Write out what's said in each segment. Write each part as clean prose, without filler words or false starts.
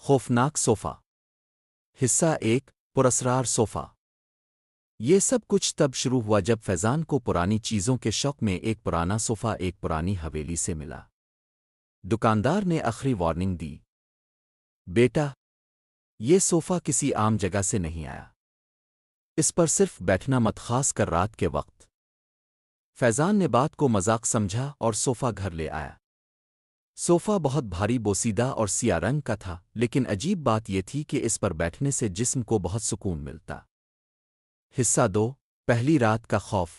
خوفناک صوفہ حصہ ایک پراسرار صوفہ یہ سب کچھ تب شروع ہوا جب فیضان کو پرانی چیزوں کے شوق میں ایک پرانا صوفہ ایک پرانی حویلی سے ملا۔ دکاندار نے آخری وارننگ دی، بیٹا یہ صوفہ کسی عام جگہ سے نہیں آیا، اس پر صرف بیٹھنا مت، خاص کر رات کے وقت۔ فیضان نے بات کو مذاق سمجھا اور صوفہ گھر لے آیا۔ صوفہ بہت بھاری بوسیدہ اور سیاہ رنگ کا تھا، لیکن عجیب بات یہ تھی کہ اس پر بیٹھنے سے جسم کو بہت سکون ملتا۔ حصہ دو پہلی رات کا خوف۔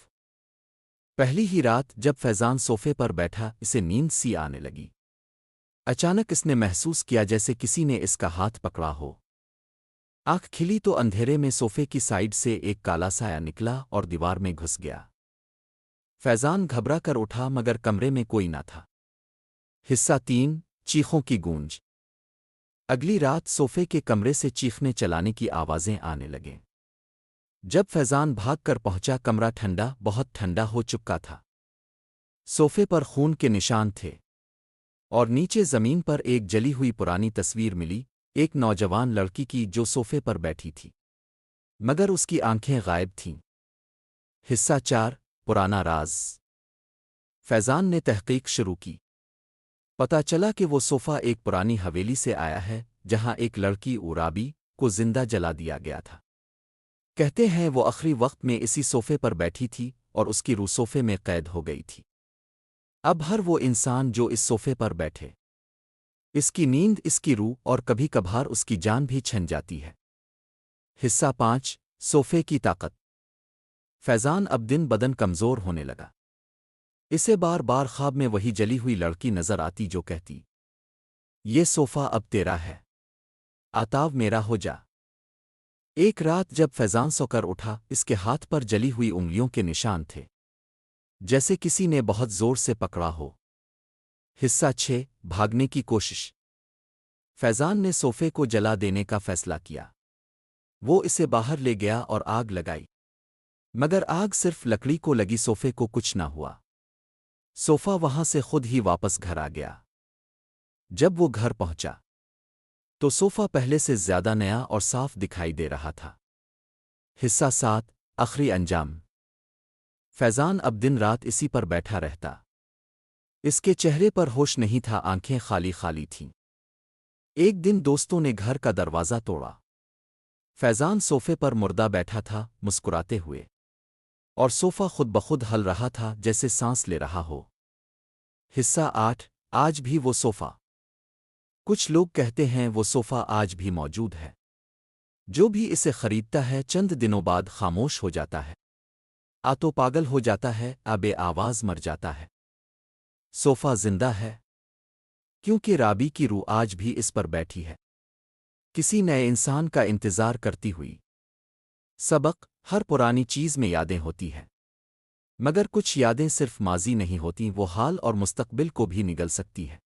پہلی ہی رات جب فیضان صوفے پر بیٹھا، اسے نیند سی آنے لگی۔ اچانک اس نے محسوس کیا جیسے کسی نے اس کا ہاتھ پکڑا ہو۔ آنکھ کھلی تو اندھیرے میں صوفے کی سائڈ سے ایک کالا سایہ نکلا اور دیوار میں گھس گیا۔ فیضان گھبرا کر اٹھا مگر کمرے میں کوئی نہ تھا۔ حصہ تین چیخوں کی گونج۔ اگلی رات صوفے کے کمرے سے چیخنے چلانے کی آوازیں آنے لگیں۔ جب فیضان بھاگ کر پہنچا، کمرہ ٹھنڈا، بہت ٹھنڈا ہو چکا تھا۔ صوفے پر خون کے نشان تھے اور نیچے زمین پر ایک جلی ہوئی پرانی تصویر ملی، ایک نوجوان لڑکی کی جو صوفے پر بیٹھی تھی، مگر اس کی آنکھیں غائب تھیں۔ حصہ چار پرانا راز۔ فیضان نے تحقیق شروع کی۔ پتہ چلا کہ وہ صوفہ ایک پرانی حویلی سے آیا ہے جہاں ایک لڑکی اورابی کو زندہ جلا دیا گیا تھا۔ کہتے ہیں وہ آخری وقت میں اسی صوفے پر بیٹھی تھی اور اس کی روح صوفے میں قید ہو گئی تھی۔ اب ہر وہ انسان جو اس صوفے پر بیٹھے، اس کی نیند، اس کی روح اور کبھی کبھار اس کی جان بھی چھن جاتی ہے۔ حصہ پانچ صوفے کی طاقت۔ فیضان اب دن بدن کمزور ہونے لگا۔ اسے بار بار خواب میں وہی جلی ہوئی لڑکی نظر آتی جو کہتی، یہ صوفہ اب تیرا ہے، آتاو میرا ہو جا۔ ایک رات جب فیضان سو کر اٹھا، اس کے ہاتھ پر جلی ہوئی انگلیوں کے نشان تھے، جیسے کسی نے بہت زور سے پکڑا ہو۔ حصہ چھ بھاگنے کی کوشش۔ فیضان نے صوفے کو جلا دینے کا فیصلہ کیا۔ وہ اسے باہر لے گیا اور آگ لگائی، مگر آگ صرف لکڑی کو لگی، صوفے کو کچھ نہ ہوا۔ صوفہ وہاں سے خود ہی واپس گھر آ گیا۔ جب وہ گھر پہنچا تو صوفہ پہلے سے زیادہ نیا اور صاف دکھائی دے رہا تھا۔ حصہ سات آخری انجام۔ فیضان اب دن رات اسی پر بیٹھا رہتا۔ اس کے چہرے پر ہوش نہیں تھا، آنکھیں خالی خالی تھیں۔ ایک دن دوستوں نے گھر کا دروازہ توڑا۔ فیضان صوفے پر مردہ بیٹھا تھا، مسکراتے ہوئے، اور صوفہ خود بخود ہل رہا تھا جیسے سانس لے رہا ہو۔ حصہ آٹھ آج بھی وہ صوفہ۔ کچھ لوگ کہتے ہیں وہ صوفہ آج بھی موجود ہے۔ جو بھی اسے خریدتا ہے چند دنوں بعد خاموش ہو جاتا ہے، تو پاگل ہو جاتا ہے، بے آواز مر جاتا ہے۔ صوفہ زندہ ہے کیونکہ رابی کی روح آج بھی اس پر بیٹھی ہے، کسی نئے انسان کا انتظار کرتی ہوئی۔ سبق: ہر پرانی چیز میں یادیں ہوتی ہیں، مگر کچھ یادیں صرف ماضی نہیں ہوتیں، وہ حال اور مستقبل کو بھی نگل سکتی ہے۔